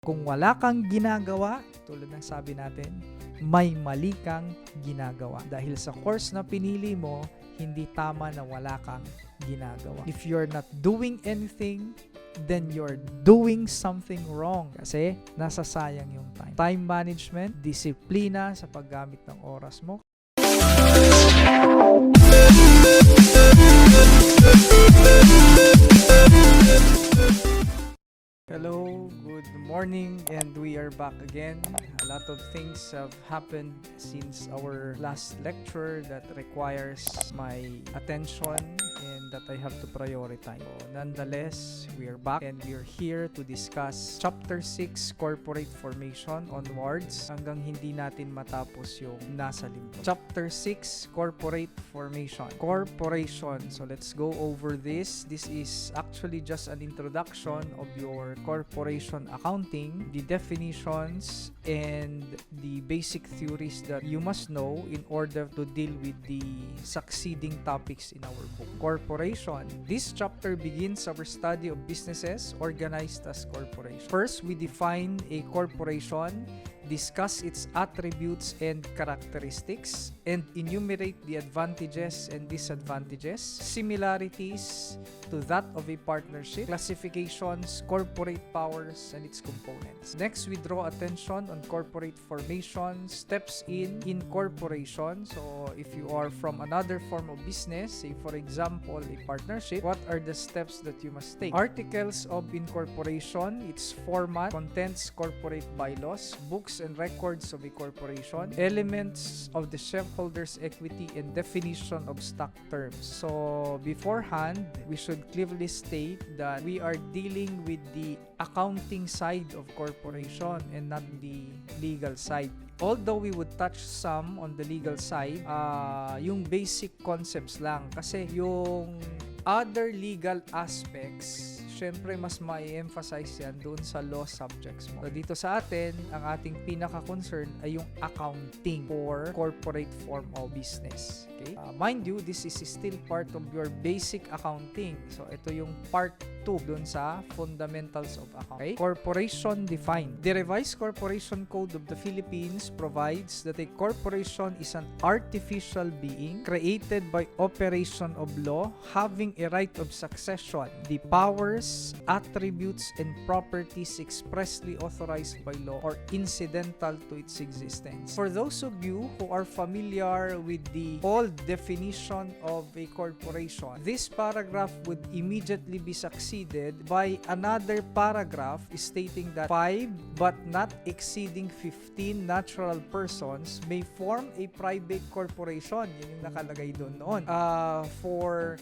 Kung wala kang ginagawa, tulad ng sabi natin, may mali kang ginagawa. Dahil sa course na pinili mo, hindi tama na wala kang ginagawa. If you're not doing anything, then you're doing something wrong. Kasi nasasayang yung time. Time management, disiplina sa paggamit ng oras mo. Hello, good morning, and we are back again. A lot of things have happened since our last lecture that requires my attention and that I have to prioritize. So, nonetheless, we are back and we are here to discuss Chapter 6, Corporate Formation onwards hanggang hindi natin matapos yung nasa limbo. Chapter 6, Corporate Formation. Corporation. So let's go over this. This is actually just an introduction of your corporation accounting, the definitions, and the basic theories that you must know in order to deal with the succeeding topics in our book. Corporation. This chapter begins our study of businesses organized as corporations. First, we define a corporation, discuss its attributes and characteristics, and enumerate the advantages and disadvantages, similarities to that of a partnership, classifications, corporate powers, and its components. Next, we draw attention on corporate formation, steps in incorporation. So, if you are from another form of business, say for example, a partnership, what are the steps that you must take? Articles of incorporation, its format, contents, corporate bylaws, books and records of a corporation, elements of the shareholders' equity, and definition of stock terms. So, beforehand, we should clearly state that we are dealing with the accounting side of corporation and not the legal side. Although we would touch some on the legal side, yung basic concepts lang. Kasi yung other legal aspects, syempre mas ma-emphasize yan doon sa law subjects mo. So dito sa atin, ang ating pinaka-concern ay yung accounting for corporate form of business. Okay? Mind you, this is still part of your basic accounting. So ito yung part 2 doon sa fundamentals of accounting. Okay? Corporation defined. The Revised Corporation Code of the Philippines provides that a corporation is an artificial being created by operation of law having a right of succession, the powers, attributes, and properties expressly authorized by law or incidental to its existence. For those of you who are familiar with the old definition of a corporation, this paragraph would immediately be succeeded by another paragraph stating that 5 but not exceeding 15 natural persons may form a private corporation. Yun yung nakalagay doon noon. For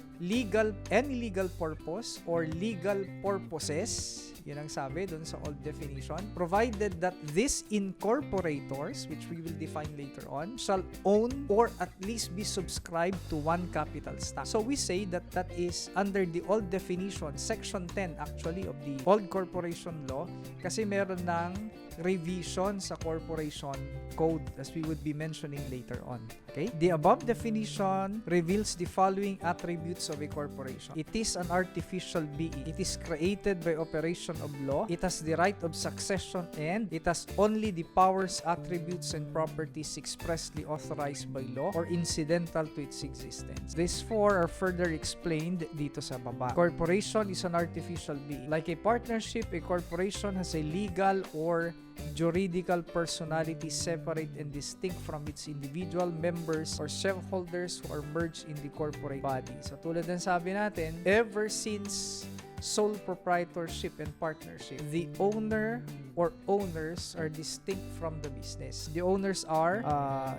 any legal purpose or legal purposes, yun ang sabi doon sa old definition, provided that these incorporators, which we will define later on, shall own or at least be subscribed to one capital stock. So we say that that is under the old definition, section 10 actually of the old corporation law, kasi meron ng revision sa corporation code as we would be mentioning later on. Okay? The above definition reveals the following attributes of a corporation. It is an artificial being. It is created by operation of law. It has the right of succession and it has only the powers, attributes, and properties expressly authorized by law or incidental to its existence. These four are further explained dito sa baba. Corporation is an artificial being. Like a partnership, a corporation has a legal or juridical personality separate and distinct from its individual members or shareholders who are merged in the corporate body. So tulad ng sabi natin, ever since sole proprietorship and partnership, the owner or owners are distinct from the business. The owners are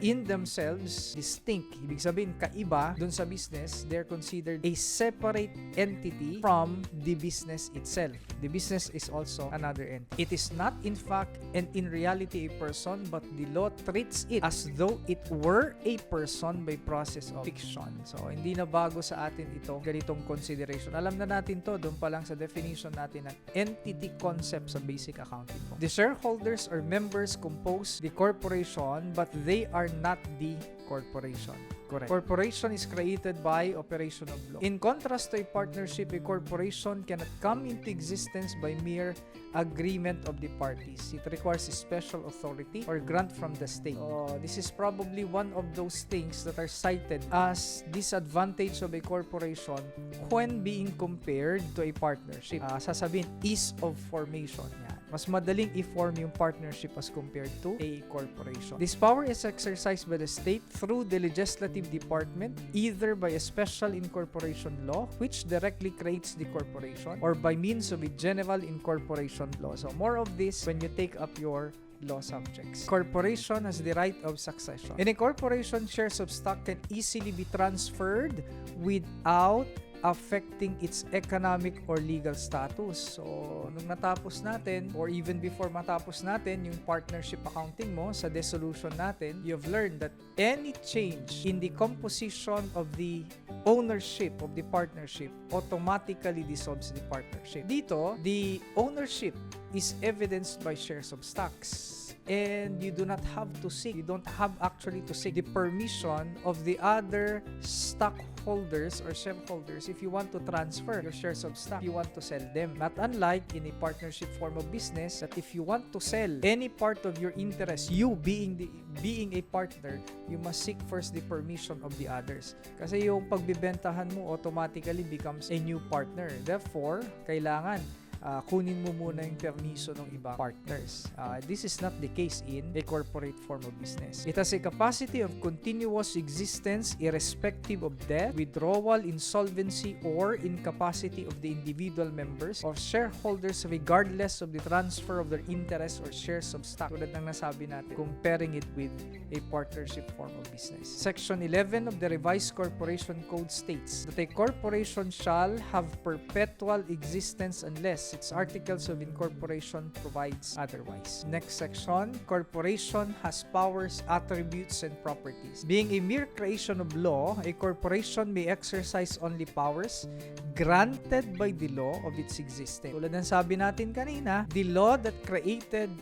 in themselves distinct. Ibig sabihin, kaiba dun sa business, they're considered a separate entity from the business itself. The business is also another entity. It is not in fact and in reality a person, but the law treats it as though it were a person by process of fiction. So, hindi na bago sa atin ito, ganitong consideration. Alam na natin to, doon pa lang sa definition natin ng entity concept sa basic accounting. mo. The shareholders or members compose the corporation but they are not the corporation. Correct. Corporation is created by operation of law. In contrast to a partnership, a corporation cannot come into existence by mere agreement of the parties. It requires a special authority or grant from the state. This is probably one of those things that are cited as disadvantage of a corporation when being compared to a partnership. Sasabihin, ease of formation. Yan. Mas madaling i-form yung partnership as compared to a corporation. This power is exercised by the state through the legislative department, either by a special incorporation law, which directly creates the corporation, or by means of a general incorporation law. So more of this when you take up your law subjects. Corporation has the right of succession. In a corporation, shares of stock can easily be transferred without affecting its economic or legal status. So, nung natapos natin, or even before matapos natin, yung partnership accounting mo sa dissolution natin, you've learned that any change in the composition of the ownership of the partnership automatically dissolves the partnership. Dito, the ownership is evidenced by shares of stocks. And you do not have to seek, you don't have actually to seek the permission of the other stockholders or shareholders if you want to transfer your shares of stock, you want to sell them. Not unlike in a partnership form of business that if you want to sell any part of your interest, you being a partner, you must seek first the permission of the others. Kasi yung pagbibentahan mo automatically becomes a new partner. Therefore, kailangan kunin mo muna yung permiso ng ibang partners. This is not the case in a corporate form of business. It has a capacity of continuous existence irrespective of death, withdrawal, insolvency, or incapacity of the individual members or shareholders regardless of the transfer of their interests or shares of stock. Tulad ng nasabi natin, comparing it with a partnership form of business. Section 11 of the Revised Corporation Code states that a corporation shall have perpetual existence unless its articles of incorporation provides otherwise. Next section, corporation has powers, attributes, and properties. Being a mere creation of law, a corporation may exercise only powers granted by the law of its existence. Tulad ng sabi natin kanina, the law that created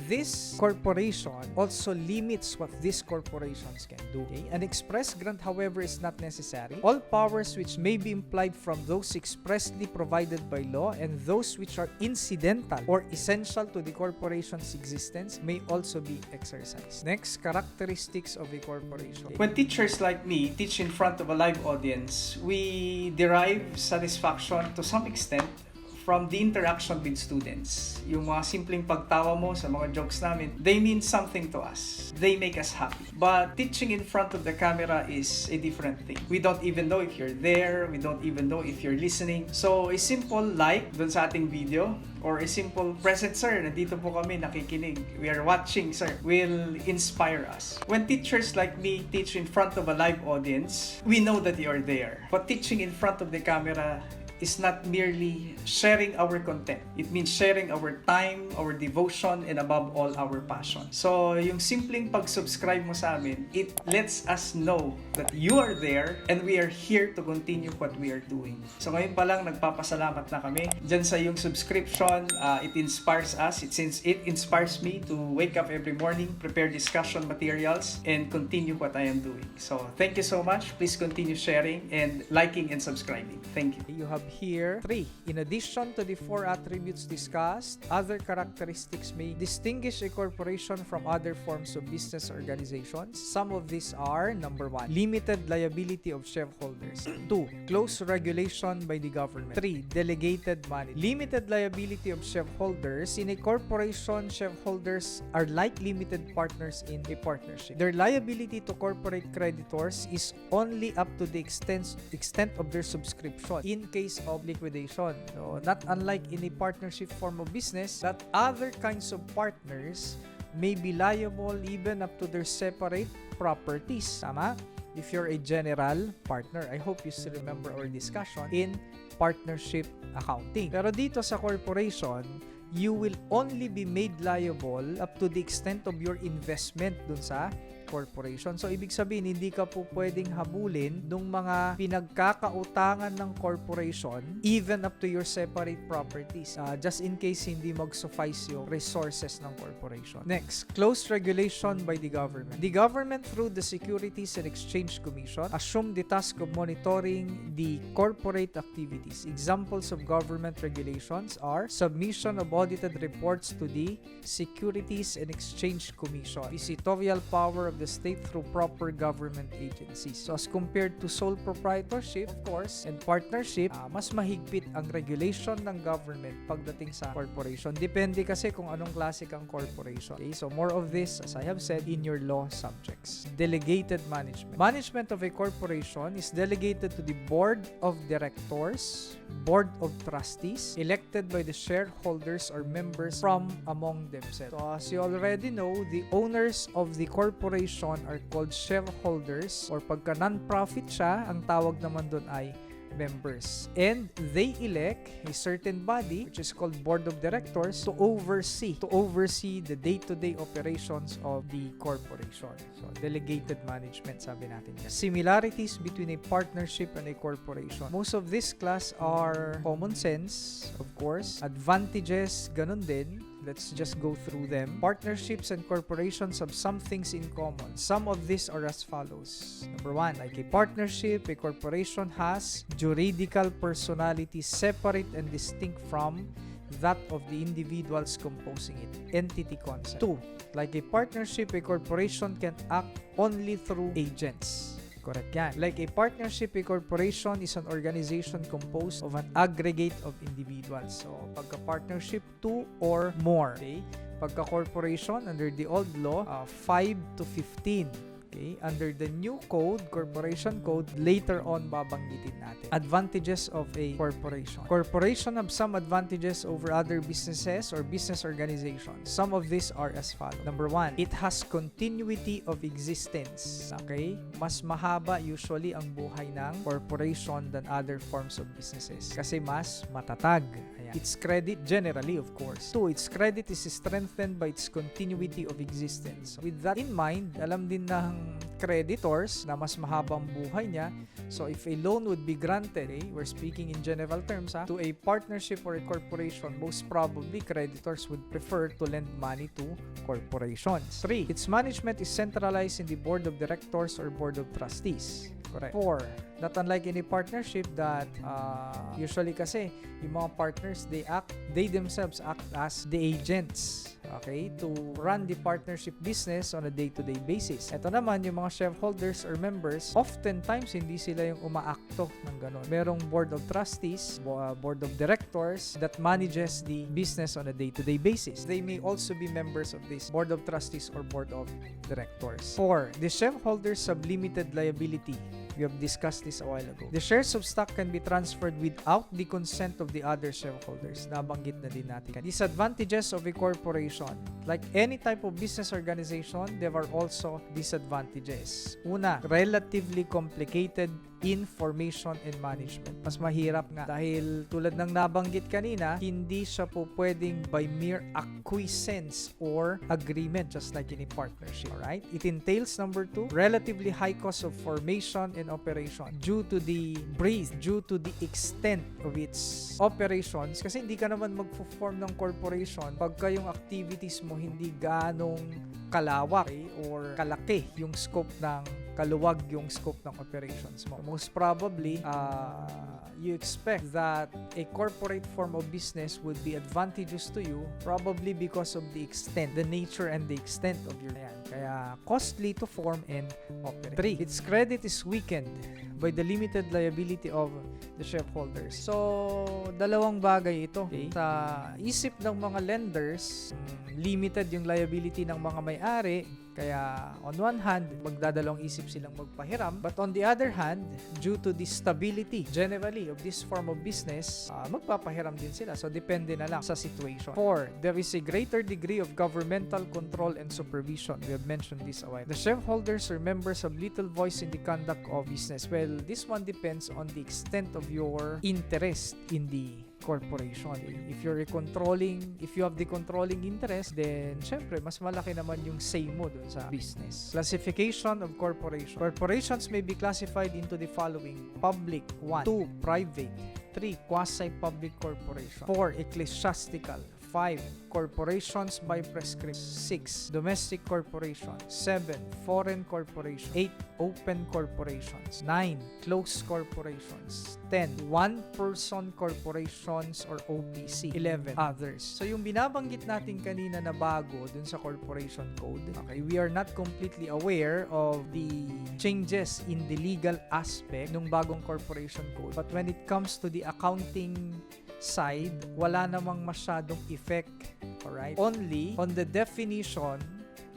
this corporation also limits what these corporations can do. Okay? An express grant, however, is not necessary. All powers which may be implied from those expressly provided by law and those which are incidental or essential to the corporation's existence may also be exercised. Next, characteristics of a corporation. Okay. When teachers like me teach in front of a live audience, we derive satisfaction to some extent from the interaction with students. Yung mga simpleng pagtawa mo sa mga jokes namin, they mean something to us. They make us happy. But teaching in front of the camera is a different thing. We don't even know if you're there. We don't even know if you're listening. So, a simple like dun sa ating video or a simple present, sir, nandito po kami, nakikinig. We are watching, sir, will inspire us. When teachers like me teach in front of a live audience, we know that you're there. But teaching in front of the camera is not merely sharing our content. It means sharing our time, our devotion, and above all, our passion. So, yung simpleng pag-subscribe mo sa amin, it lets us know that you are there and we are here to continue what we are doing. So, ngayon pa lang, nagpapasalamat na kami dyan sa yung subscription. It inspires us. It inspires me to wake up every morning, prepare discussion materials, and continue what I am doing. So, thank you so much. Please continue sharing and liking and subscribing. Thank you. You have here 3. In addition to the 4 attributes discussed, other characteristics may distinguish a corporation from other forms of business organizations. Some of these are: number 1, limited liability of shareholders. 2, close regulation by the government. 3, delegated management. Limited liability of shareholders. In a corporation, shareholders are like limited partners in a partnership. Their liability to corporate creditors is only up to the extent of their subscription in case of liquidation. So, not unlike in a partnership form of business, that other kinds of partners may be liable even up to their separate properties. Tama? If you're a general partner. I hope you still remember our discussion in partnership accounting. Pero dito sa corporation, you will only be made liable up to the extent of your investment dun sa corporation. So, ibig sabihin, hindi ka po pwedeng habulin ng mga pinagkakautangan ng corporation even up to your separate properties. Just in case hindi mag-suffice yung resources ng corporation. Next, close regulation by the government. The government through the Securities and Exchange Commission assumed the task of monitoring the corporate activities. Examples of government regulations are submission of audited reports to the Securities and Exchange Commission, visitorial power of the state through proper government agencies. So as compared to sole proprietorship, of course, and partnership, mas mahigpit ang regulation ng government pagdating sa corporation. Depende kasi kung anong klase kang corporation. Okay, so more of this, as I have said, in your law subjects. Delegated management. Management of a corporation is delegated to the board of directors, board of trustees, elected by the shareholders or members from among themselves. So as you already know, the owners of the corporation are called shareholders, or pagka non-profit siya, ang tawag naman doon ay members. And they elect a certain body, which is called board of directors, to oversee the day-to-day operations of the corporation. So, delegated management, sabi natin yan. Similarities between a partnership and a corporation. Most of this class are common sense, of course. Advantages, ganun din. Let's just go through them. Partnerships and corporations have some things in common. Some of these are as follows. Number one, like a partnership, a corporation has juridical personality separate and distinct from that of the individuals composing it. Entity concept. Two, like a partnership, a corporation can act only through agents. Correct yan. Like a partnership, a corporation is an organization composed of an aggregate of individuals. So, pagka-partnership, 2 or more. Okay? Pagka-corporation, under the old law, 5 to 15. Okay? Under the new code, corporation code, later on babanggitin natin. Advantages of a corporation. Corporation have some advantages over other businesses or business organizations. Some of these are as follows. Number one, it has continuity of existence. Okay? Mas mahaba usually ang buhay ng corporation than other forms of businesses. Kasi mas matatag. Ayan. Its credit, generally of course. Two, its credit is strengthened by its continuity of existence. With that in mind, alam din ng creditors na mas mahabang buhay niya. So if a loan would be granted, we're speaking in general terms, to a partnership or a corporation, most probably creditors would prefer to lend money to corporations. 3, its management is centralized in the board of directors or board of trustees. Correct. 4, not unlike any partnership that usually kasi yung mga partners, they themselves act as the agents, okay, to run the partnership business on a day-to-day basis. Ito naman, yung mga shareholders or members, oftentimes hindi sila yung umaakto ng gano'n. Merong board of trustees, board of directors that manages the business on a day-to-day basis. They may also be members of this board of trustees or board of directors. 4, the shareholders have limited liability. We have discussed this a while ago. The shares of stock can be transferred without the consent of the other shareholders. Nabanggit na din natin. Disadvantages of a corporation. Like any type of business organization, there are also disadvantages. Una, relatively complicated information and management. Mas mahirap nga dahil tulad ng nabanggit kanina, hindi siya po pwedeng by mere acquiescence or agreement just like in a partnership. Alright? It entails, number 2, relatively high cost of formation and operation due to the extent of its operations. Kasi hindi ka naman magpo-form ng corporation pagka yung activities mo hindi ganong kalawak or kalaki yung scope ng kaluwag yung scope ng operations mo. Most probably, you expect that a corporate form of business would be advantageous to you probably because of the extent, the nature and the extent of your land. Kaya costly to form and operate. 3, its credit is weakened by the limited liability of the shareholders. So, dalawang bagay ito. Okay? Sa isip ng mga lenders, limited yung liability ng mga may-ari. Kaya, on one hand, magdadalawang isip silang magpahiram. But on the other hand, due to the stability, generally, of this form of business, magpapahiram din sila. So, depende na lang sa situation. 4, there is a greater degree of governmental control and supervision. We have mentioned this a while. The shareholders or members have little voice in the conduct of business. Well, this one depends on the extent of your interest in the corporation. If you have the controlling interest, then syempre mas malaki naman yung say mo dun sa business. Classification of corporation. Corporations may be classified into the following: public, 1; 2, private; 3, quasi-public corporation; 4, ecclesiastical; 5, corporations by prescription; 6, domestic corporation; 7, foreign corporation; 8, open corporations; 9, closed corporations; 10, one-person corporations or OPC; 11, others. So yung binabanggit natin kanina na bago dun sa corporation code, okay, we are not completely aware of the changes in the legal aspect ng bagong corporation code, but when it comes to the accounting side, wala namang masyadong effect, alright? Only on the definition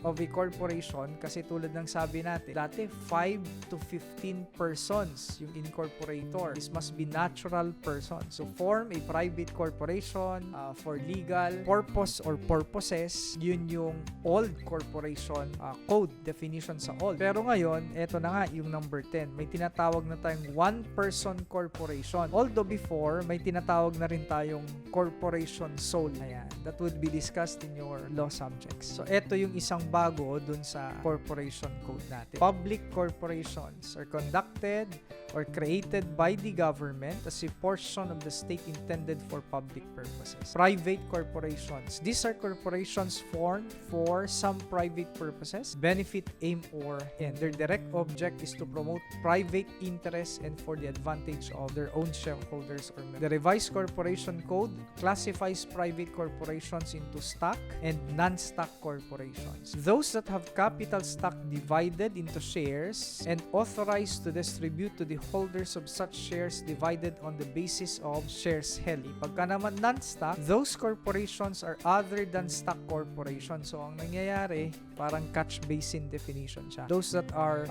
of a corporation, kasi tulad ng sabi natin, dati 5 to 15 persons yung incorporator. This must be natural persons. So form a private corporation for legal purpose or purposes. Yun yung old corporation code definition sa old. Pero ngayon, eto na nga yung number 10. May tinatawag na tayong one-person corporation. Although before, may tinatawag na rin tayong corporation sole. Ayan. That would be discussed in your law subjects. So eto yung isang bago dun sa corporation code natin. Public corporations are conducted or created by the government as a portion of the state intended for public purposes. Private corporations. These are corporations formed for some private purposes, benefit, aim, or end. Their direct object is to promote private interests and for the advantage of their own shareholders or members. The revised corporation code classifies private corporations into stock and non-stock corporations. Those that have capital stock divided into shares and authorized to distribute to the holders of such shares divided on the basis of shares held. Pagka naman non-stock, those corporations are other than stock corporations. So, ang nangyayari, parang catch basin definition siya. Those that are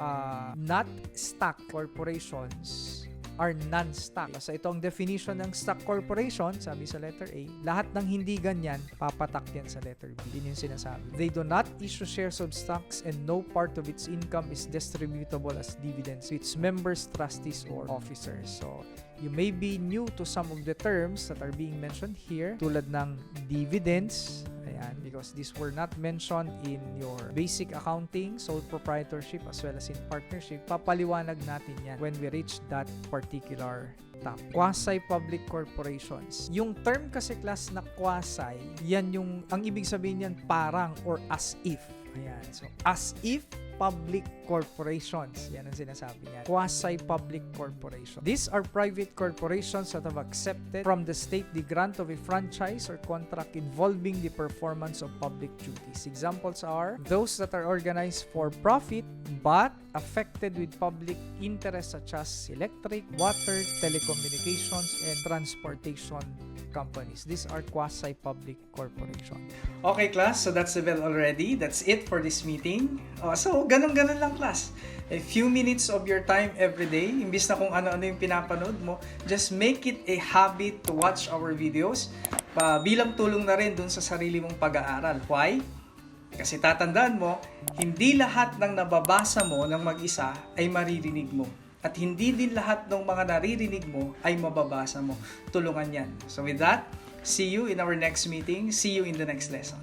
not stock corporations are non-stock. So ito ang definition ng stock corporation, sabi sa letter A, lahat ng hindi ganyan, papatak yan sa letter B. Yun yung sinasabi. They do not issue shares of stocks and no part of its income is distributable as dividends to its members, trustees, or officers. So, you may be new to some of the terms that are being mentioned here, tulad ng dividends, ayan, because these were not mentioned in your basic accounting, sole proprietorship, as well as in partnership. Papaliwanag natin yan when we reach that particular topic. Quasi-public corporations. Yung term kasi class na quasi, yan yung, ang ibig sabihin yan parang or as if. Ayan, so as if public corporations. Yan ang sinasabi niya. Quasi-public corporation. These are private corporations that have accepted from the state the grant of a franchise or contract involving the performance of public duties. Examples are those that are organized for profit but affected with public interest such as electric, water, telecommunications, and transportation companies. These are quasi-public corporation. Okay, class. So that's the bell already. That's it for this meeting. So, ganun-ganun lang, class. A few minutes of your time every day, imbis na kung ano-ano yung pinapanood mo, just make it a habit to watch our videos. Bilang tulong na rin dun sa sarili mong pag-aaral. Why? Kasi tatandaan mo, hindi lahat ng nababasa mo ng mag-isa ay maririnig mo. At hindi din lahat ng mga naririnig mo ay mababasa mo. Tulungan yan. So with that, see you in our next meeting. See you in the next lesson.